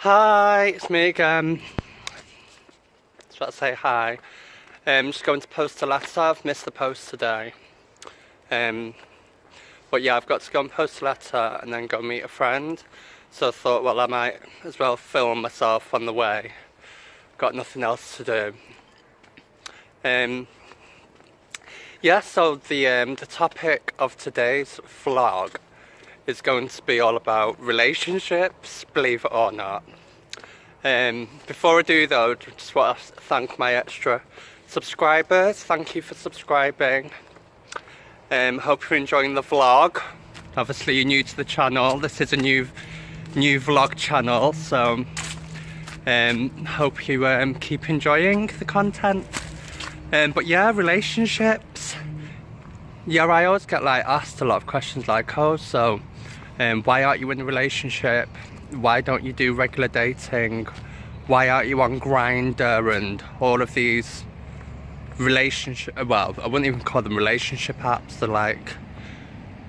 Hi, it's me again. Just about to say hi. Just going to post a letter. I've missed the post today. But yeah, I've got to go and post a letter and then go meet a friend. So I thought, well, I might as well film myself on the way. Got nothing else to do. Yeah, so the topic of today's vlog is going to be all about relationships, believe it or not. Before I do though, just want to thank my extra subscribers. Thank you for subscribing. Hope you're enjoying the vlog. Obviously you're new to the channel. This is a new vlog channel, so hope you keep enjoying the content. But yeah, relationships. Yeah, I always get asked a lot of questions like, oh, so why aren't you in a relationship? Why don't you do regular dating? Why aren't you on Grindr and all of these relationship, well, I wouldn't even call them relationship apps. They're like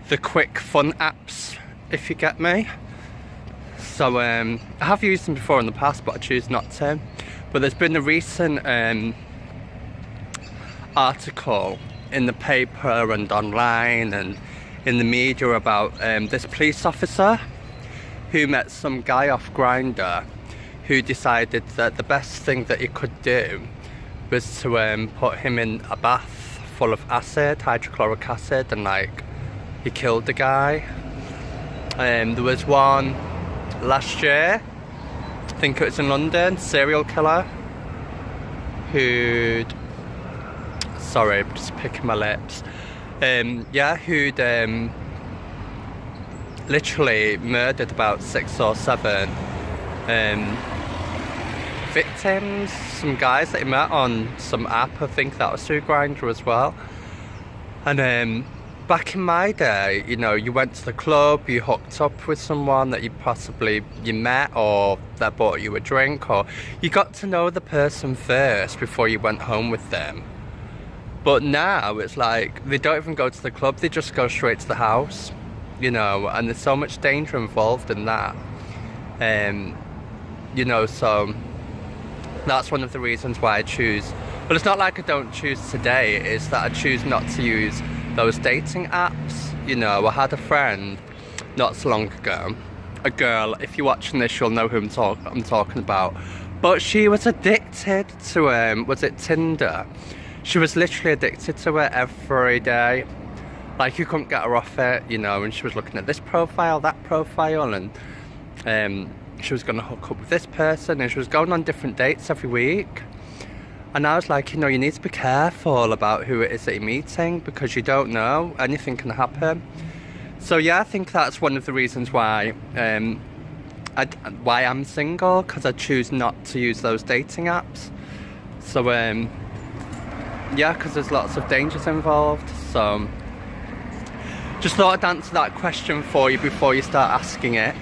the quick fun apps, if you get me. So I have used them before in the past, but I choose not to. But there's been a recent article in the paper and online and in the media about this police officer who met some guy off Grindr who decided that the best thing that he could do was to put him in a bath full of acid, hydrochloric acid, and he killed the guy. There was one last year, I think it was in London, serial killer who'd, sorry, I'm just picking my lips. Yeah, who'd literally murdered about 6 or 7 victims, some guys that he met on some app. I think that was through Grindr as well. And back in my day, you know, you went to the club, you hooked up with someone that you met, or that bought you a drink, or you got to know the person first before you went home with them. But now it's like they don't even go to the club, they just go straight to the house, you know, and there's so much danger involved in that. You know, so that's one of the reasons why I choose, but it's not like I don't choose today, it's that I choose not to use those dating apps. You know, I had a friend not so long ago, a girl, if you're watching this you'll know who I'm talking about, but she was addicted to, was it Tinder? She was literally addicted to it every day. Like, you couldn't get her off it, you know, and she was looking at this profile, that profile, and she was going to hook up with this person, and she was going on different dates every week. And I was like, you know, you need to be careful about who it is that you're meeting, because you don't know, anything can happen. So yeah, I think that's one of the reasons why I'm single, because I choose not to use those dating apps. So yeah, because there's lots of dangers involved. So just thought I'd answer that question for you before you start asking it.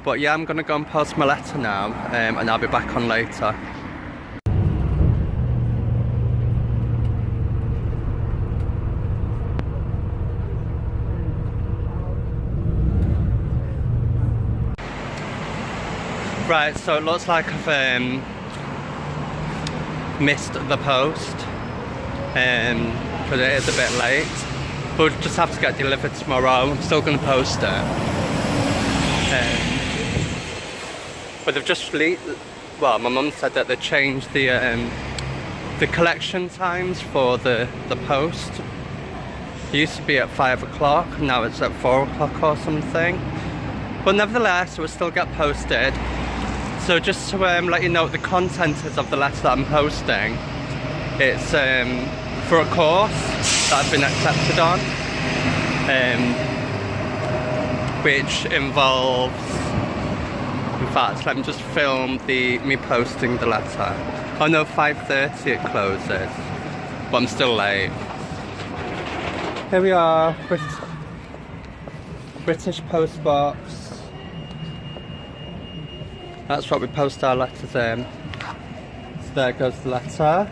But yeah, I'm gonna go and post my letter now, and I'll be back on later. Right, so it looks like I've missed the post, but it is a bit late. We'll just have to get delivered tomorrow. I'm still going to post it. But they've just well, my mum said that they changed the collection times for the post. It used to be at 5 o'clock, now it's at 4 o'clock or something. But nevertheless, it will still get posted. So just to let you know what the content is of the letter that I'm posting, it's for a course that I've been accepted on, which involves, in fact, let me just film me posting the letter. Oh no, 5:30 it closes, but I'm still late. Here we are, British Post Box. That's what we post our letters in. So there goes the letter.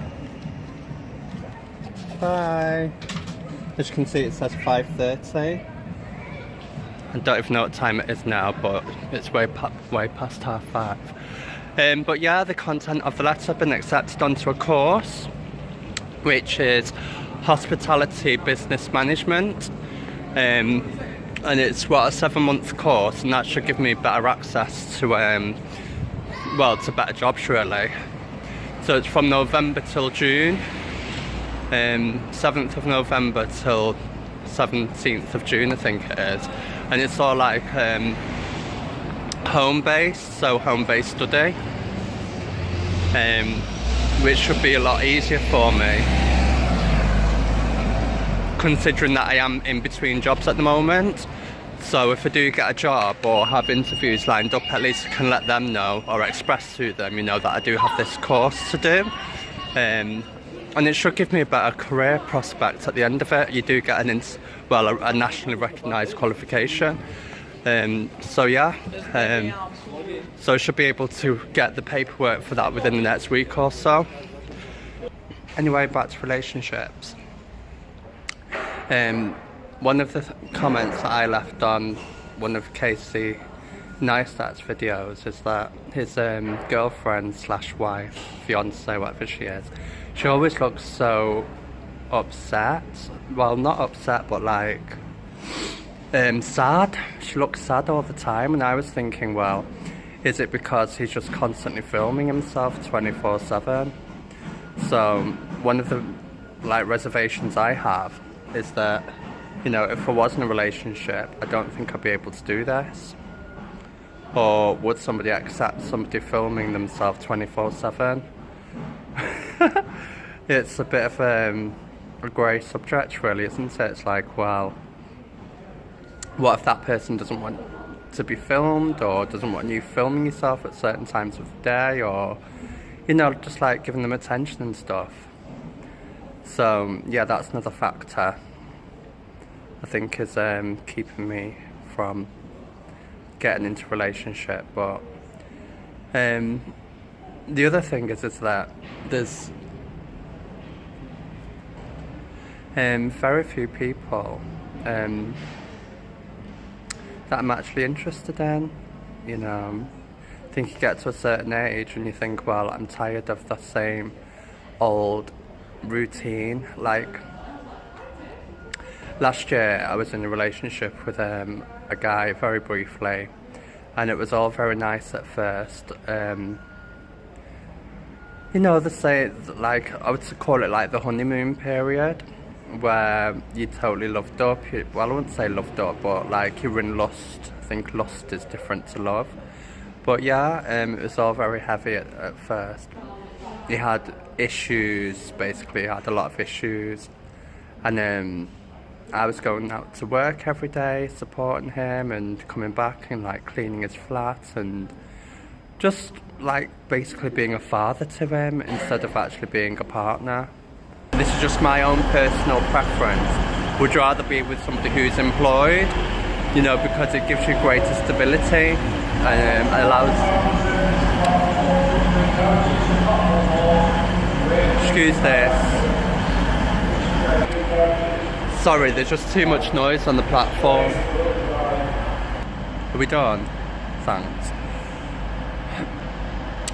Bye. As you can see, it says 5:30. I don't even know what time it is now, but it's way past 5:30. But yeah, the content of the letter has been accepted onto a course, which is Hospitality Business Management. And it's, what, a 7-month course, and that should give me better access to, well, to better jobs, really. So it's from November till June, 7th of November till 17th of June, I think it is. And it's all like home-based, so home-based study, which should be a lot easier for me, considering that I am in between jobs at the moment. So if I do get a job or have interviews lined up, at least I can let them know or express to them, you know, that I do have this course to do. And it should give me a better career prospect at the end of it. You do get a nationally recognised qualification. So yeah, so I should be able to get the paperwork for that within the next week or so. Anyway, back to relationships. One of the comments that I left on one of Casey Neistat's videos is that his girlfriend / wife, fiance, whatever she is, she always looks so upset. Well, not upset, but like sad. She looks sad all the time, and I was thinking, well, is it because he's just constantly filming himself 24/7? So one of the reservations I have is that, you know, if I was in a relationship, I don't think I'd be able to do this. Or would somebody accept somebody filming themselves 24/7? It's a bit of a grey subject, really, isn't it? It's like, well, what if that person doesn't want to be filmed, or doesn't want you filming yourself at certain times of the day, or, you know, just like giving them attention and stuff. So yeah, that's another factor I think is keeping me from getting into a relationship. But the other thing is that there's very few people that I'm actually interested in. You know, I think you get to a certain age and you think, well, I'm tired of the same old routine. Like last year I was in a relationship with a guy very briefly, and it was all very nice at first. You know, they say, like, I would call it like the honeymoon period, where you totally loved up. Well, I wouldn't say loved up, but like you were in lust. I think lust is different to love. But yeah, it was all very heavy at first. He had issues, basically. He had a lot of issues. And I was going out to work every day, supporting him, and coming back and like cleaning his flat, and just like basically being a father to him instead of actually being a partner. This is just my own personal preference. Would rather be with somebody who's employed, you know, because it gives you greater stability and allows... Excuse this. Sorry, there's just too much noise on the platform. Are we done? Thanks.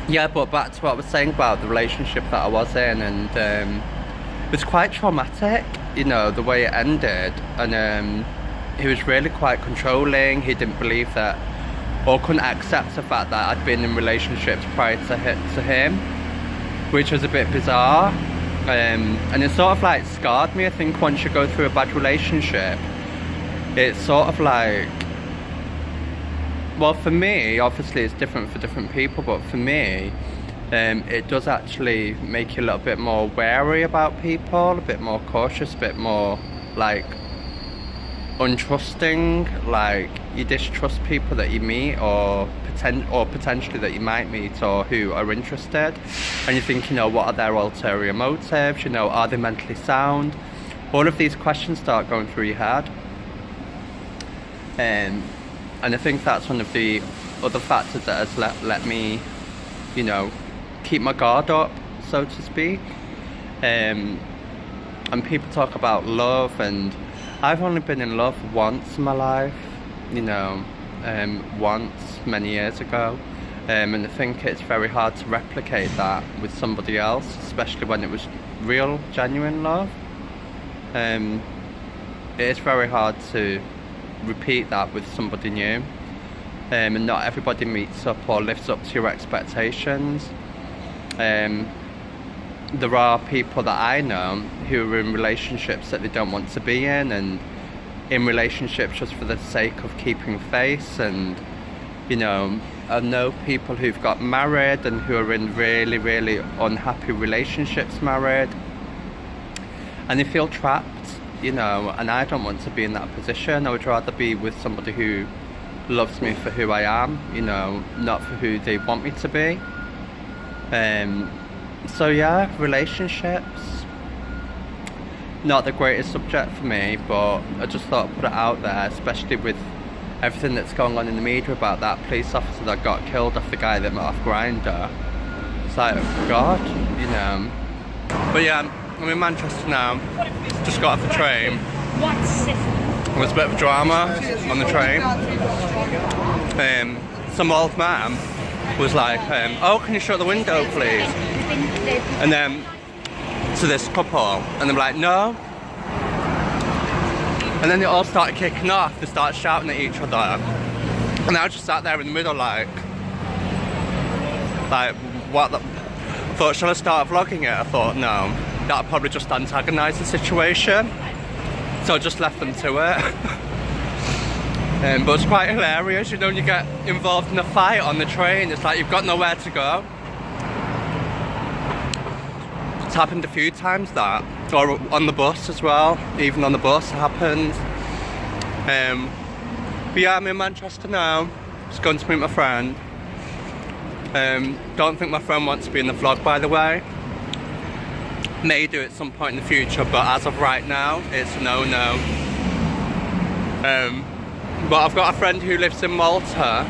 Yeah, but back to what I was saying about the relationship that I was in, and it was quite traumatic, you know, the way it ended. And he was really quite controlling. He didn't believe that, or couldn't accept the fact that I'd been in relationships prior to him, which was a bit bizarre. And it sort of like scarred me. I think once you go through a bad relationship, it's sort of like, well, for me, obviously it's different for different people, but for me, it does actually make you a little bit more wary about people, a bit more cautious, a bit more like untrusting. Like you distrust people that you meet, or potentially that you might meet, or who are interested, and you think, you know, what are their ulterior motives, you know, are they mentally sound? All of these questions start going through your head. And I think that's one of the other factors that has let me, you know, keep my guard up, so to speak. And people talk about love, and I've only been in love once in my life. you know, once many years ago, and I think it's very hard to replicate that with somebody else, especially when it was real, genuine love. It is very hard to repeat that with somebody new, and not everybody meets up or lives up to your expectations. There are people that I know who are in relationships that they don't want to be in, and in relationships just for the sake of keeping face. And you know, I know people who've got married and who are in really, really unhappy relationships married, and they feel trapped, you know, and I don't want to be in that position. I would rather be with somebody who loves me for who I am, you know, not for who they want me to be. So yeah, relationships, not the greatest subject for me, but I just thought I'd put it out there, especially with everything that's going on in the media about that police officer that got killed off the guy that met off Grindr. It's like, oh God, you know. But yeah, I'm in Manchester now, just got off the train. There was a bit of drama on the train. Some old man was like, oh, can you shut the window please? And then to this couple, and they're like, no. And then they all started kicking off, they started shouting at each other. And I just sat there in the middle like what the... I thought, shall I start vlogging it? I thought, no, that'll probably just antagonise the situation. So I just left them to it. But it's quite hilarious, you know, when you get involved in a fight on the train, it's like you've got nowhere to go. It's happened a few times that, or on the bus as well, even on the bus it happened. But yeah, I'm in Manchester now, just going to meet my friend. Don't think my friend wants to be in the vlog, by the way. May do at some point in the future, but as of right now, it's a no-no. But I've got a friend who lives in Malta,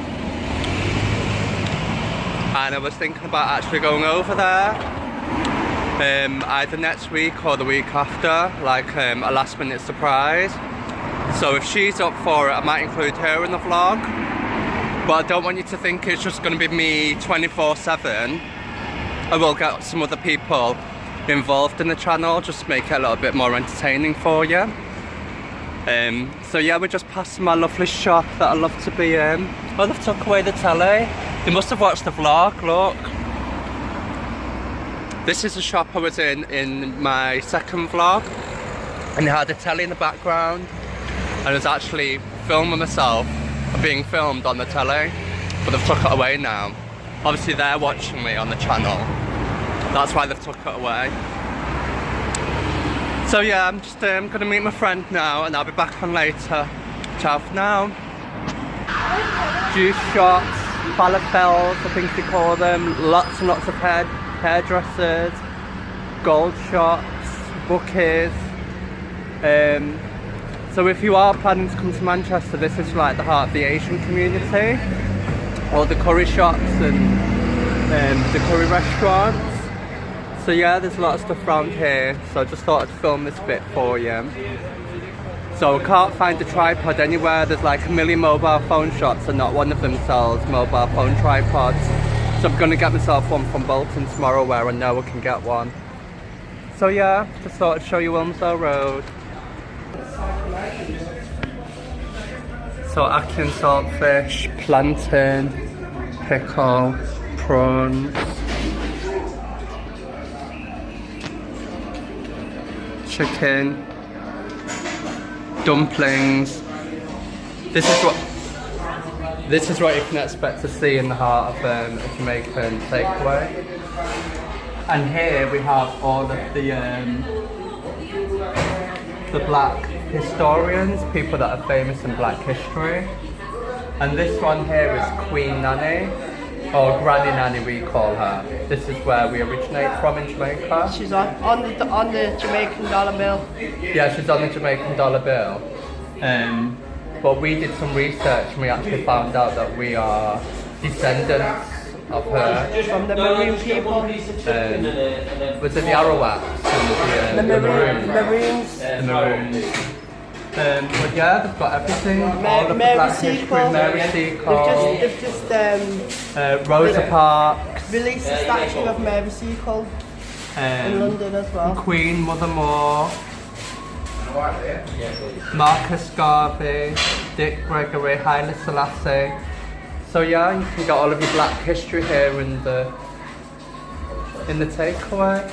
and I was thinking about actually going over there. Either next week or the week after, like a last minute surprise. So if she's up for it, I might include her in the vlog. But I don't want you to think it's just going to be me 24/7. I will get some other people involved in the channel, just to make it a little bit more entertaining for you. So yeah, we're just passing my lovely shop that I love to be in. Oh, they've took away the telly. They must have watched the vlog, look. This is a shop I was in my second vlog, and it had a telly in the background, and I was actually filming myself being filmed on the telly, but they've took it away now. Obviously they're watching me on the channel, that's why they've took it away. So yeah, I'm just gonna meet my friend now, and I'll be back on later. Ciao for now. Juice shops, falafels, I think they call them, lots and lots of hairdressers, gold shops, bookies. So if you are planning to come to Manchester, this is like the heart of the Asian community. All the curry shops and the curry restaurants. So yeah, there's a lot of stuff around here, so I just thought I'd film this bit for you. So I can't find a tripod anywhere. There's like a million mobile phone shops and not one of them sells mobile phone tripods. So I'm going to get myself one from Bolton tomorrow where I know I can get one. So yeah, just thought I'd show you Wilmslow Road. So ackee and saltfish, plantain, pickle, prawns, chicken, dumplings. This is what you can expect to see in the heart of a Jamaican takeaway. And here we have all of the black historians, people that are famous in black history. And this one here is Queen Nanny, or Granny Nanny we call her. This is where we originate from in Jamaica. She's on the Jamaican dollar bill. Yeah, she's on the Jamaican dollar bill. But we did some research and we actually found out that we are descendants of her. From the Maroon people. Was it the Arawaks? The Maroons. The Maroons. But yeah, they've got everything. All of the Mary Black History, Seacole. Mary Seacole, They've just Rosa Parks, released a statue of Mary Seacole in London as well. Queen Mother Moore, Marcus Garvey, Dick Gregory, Haile Selassie. So yeah, you can get all of your Black History here in the takeaway.